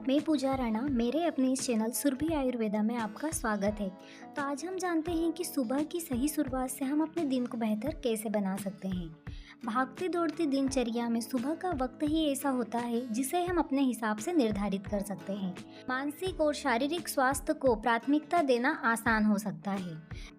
मैं पूजा राणा, मेरे अपने इस चैनल सुरभि आयुर्वेदा में आपका स्वागत है। तो आज हम जानते हैं कि सुबह की सही शुरुआत से हम अपने दिन को बेहतर कैसे बना सकते हैं। भागती दौड़ती दिनचर्या में सुबह का वक्त ही ऐसा होता है जिसे हम अपने हिसाब से निर्धारित कर सकते हैं। मानसिक और शारीरिक स्वास्थ्य को प्राथमिकता देना आसान हो सकता है।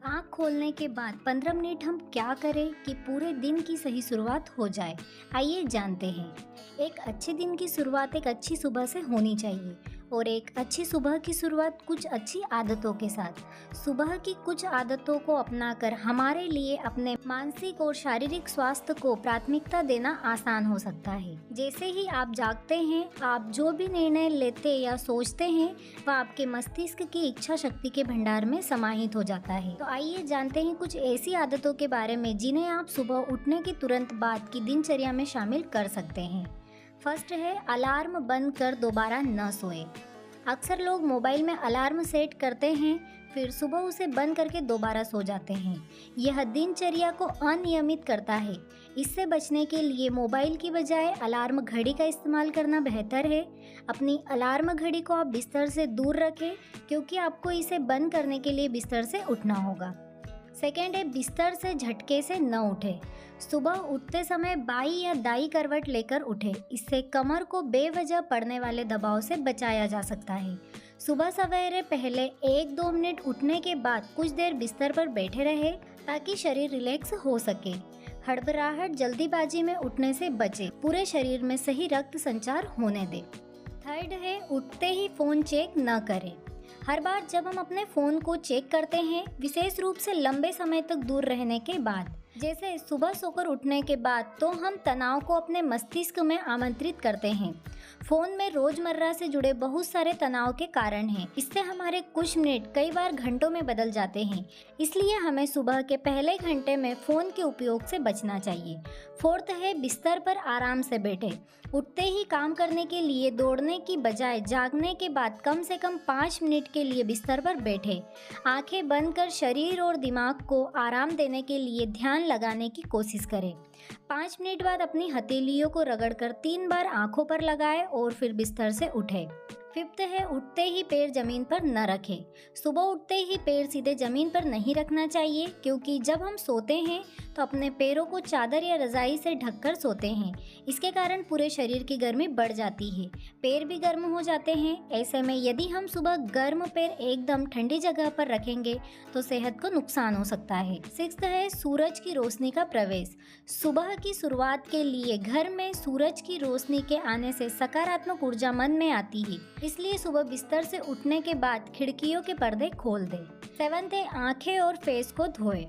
आँख खोलने के बाद 15 मिनट हम क्या करें कि पूरे दिन की सही शुरुआत हो जाए, आइए जानते हैं। एक अच्छे दिन की शुरुआत एक अच्छी सुबह से होनी चाहिए और एक अच्छी सुबह की शुरुआत कुछ अच्छी आदतों के साथ। सुबह की कुछ आदतों को अपनाकर हमारे लिए अपने मानसिक और शारीरिक स्वास्थ्य को प्राथमिकता देना आसान हो सकता है। जैसे ही आप जागते हैं, आप जो भी निर्णय लेते या सोचते हैं वह आपके मस्तिष्क की इच्छा शक्ति के भंडार में समाहित हो जाता है। तो आइए जानते हैं कुछ ऐसी आदतों के बारे में जिन्हें आप सुबह उठने के तुरंत बाद की दिनचर्या में शामिल कर सकते हैं। फर्स्ट है अलार्म बंद कर दोबारा न सोएं। अक्सर लोग मोबाइल में अलार्म सेट करते हैं, फिर सुबह उसे बंद करके दोबारा सो जाते हैं। यह दिनचर्या को अनियमित करता है। इससे बचने के लिए मोबाइल की बजाय अलार्म घड़ी का इस्तेमाल करना बेहतर है। अपनी अलार्म घड़ी को आप बिस्तर से दूर रखें क्योंकि आपको इसे बंद करने के लिए बिस्तर से उठना होगा। सेकेंड है बिस्तर से झटके से न उठे। सुबह उठते समय बाई या दाई करवट लेकर उठे। इससे कमर को बेवजह पड़ने वाले दबाव से बचाया जा सकता है। सुबह सवेरे पहले 1-2 मिनट उठने के बाद कुछ देर बिस्तर पर बैठे रहे ताकि शरीर रिलैक्स हो सके। हड़बड़ाहट जल्दीबाजी में उठने से बचे। पूरे शरीर में सही रक्त संचार होने दे। थर्ड है उठते ही फ़ोन चेक न करें। हर बार जब हम अपने फ़ोन को चेक करते हैं, विशेष रूप से लंबे समय तक दूर रहने के बाद, जैसे सुबह सोकर उठने के बाद, तो हम तनाव को अपने मस्तिष्क में आमंत्रित करते हैं। फ़ोन में रोज़मर्रा से जुड़े बहुत सारे तनाव के कारण हैं। इससे हमारे कुछ मिनट कई बार घंटों में बदल जाते हैं। इसलिए हमें सुबह के पहले घंटे में फ़ोन के उपयोग से बचना चाहिए। फोर्थ है बिस्तर पर आराम से बैठे। उठते ही काम करने के लिए दौड़ने की बजाय जागने के बाद कम से कम 5 मिनट के लिए बिस्तर पर बैठे। आंखें बंद कर शरीर और दिमाग को आराम देने के लिए ध्यान लगाने की कोशिश करें। 5 मिनट बाद अपनी हथेलियों को रगड़कर 3 बार आंखों पर लगाएं और फिर बिस्तर से उठें। फिफ्थ है उठते ही पैर जमीन पर न रखें। सुबह उठते ही पैर सीधे जमीन पर नहीं रखना चाहिए क्योंकि जब हम सोते हैं तो अपने पैरों को चादर या रजाई से ढककर सोते हैं। इसके कारण पूरे शरीर की गर्मी बढ़ जाती है, पैर भी गर्म हो जाते हैं। ऐसे में यदि हम सुबह गर्म पैर एकदम ठंडी जगह पर रखेंगे तो सेहत को नुकसान हो सकता है। सिक्स्थ है सूरज की रोशनी का प्रवेश। सुबह की शुरुआत के लिए घर में सूरज की रोशनी के आने से सकारात्मक ऊर्जा मन में आती है। इसलिए सुबह बिस्तर से उठने के बाद खिड़कियों के पर्दे खोल दें। सेवंथ है आंखें और फेस को धोएं।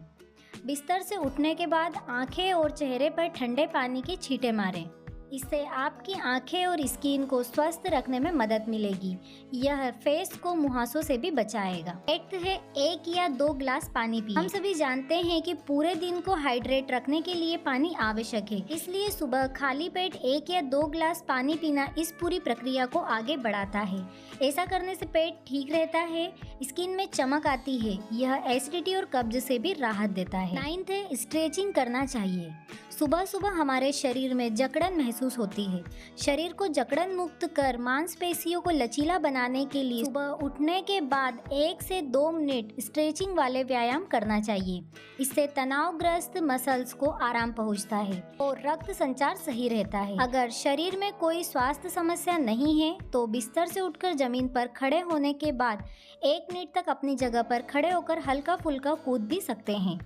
बिस्तर से उठने के बाद आंखें और चेहरे पर ठंडे पानी के छींटे मारें। इससे आपकी आंखें और स्किन को स्वस्थ रखने में मदद मिलेगी। यह फेस को मुहासों से भी बचाएगा। एट्थ है 1 या 2 गिलास पानी पिए। हम सभी जानते हैं कि पूरे दिन को हाइड्रेट रखने के लिए पानी आवश्यक है। इसलिए सुबह खाली पेट 1 या 2 गिलास पानी पीना इस पूरी प्रक्रिया को आगे बढ़ाता है। ऐसा करने से पेट ठीक रहता है, स्किन में चमक आती है। यह एसिडिटी और कब्ज से भी राहत देता है। 9th है स्ट्रेचिंग करना चाहिए। सुबह सुबह हमारे शरीर में जकड़न महसूस होती है। शरीर को जकड़न मुक्त कर मांसपेशियों को लचीला बनाने के लिए सुबह उठने के बाद 1 से 2 मिनट स्ट्रेचिंग वाले व्यायाम करना चाहिए। इससे तनावग्रस्त मसल्स को आराम पहुंचता है और रक्त संचार सही रहता है। अगर शरीर में कोई स्वास्थ्य समस्या नहीं है तो बिस्तर से उठकर जमीन पर खड़े होने के बाद 1 मिनट तक अपनी जगह पर खड़े होकर हल्का फुल्का कूद भी सकते हैं।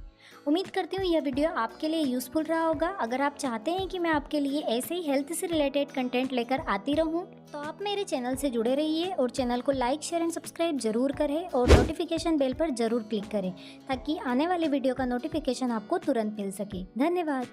उम्मीद करती हूँ यह वीडियो आपके लिए यूज़फुल रहा होगा। अगर आप चाहते हैं कि मैं आपके लिए ऐसे ही हेल्थ से रिलेटेड कंटेंट लेकर आती रहूँ तो आप मेरे चैनल से जुड़े रहिए और चैनल को लाइक, शेयर एंड सब्सक्राइब जरूर करें और नोटिफिकेशन बेल पर जरूर क्लिक करें ताकि आने वाले वीडियो का नोटिफिकेशन आपको तुरंत मिल सके। धन्यवाद।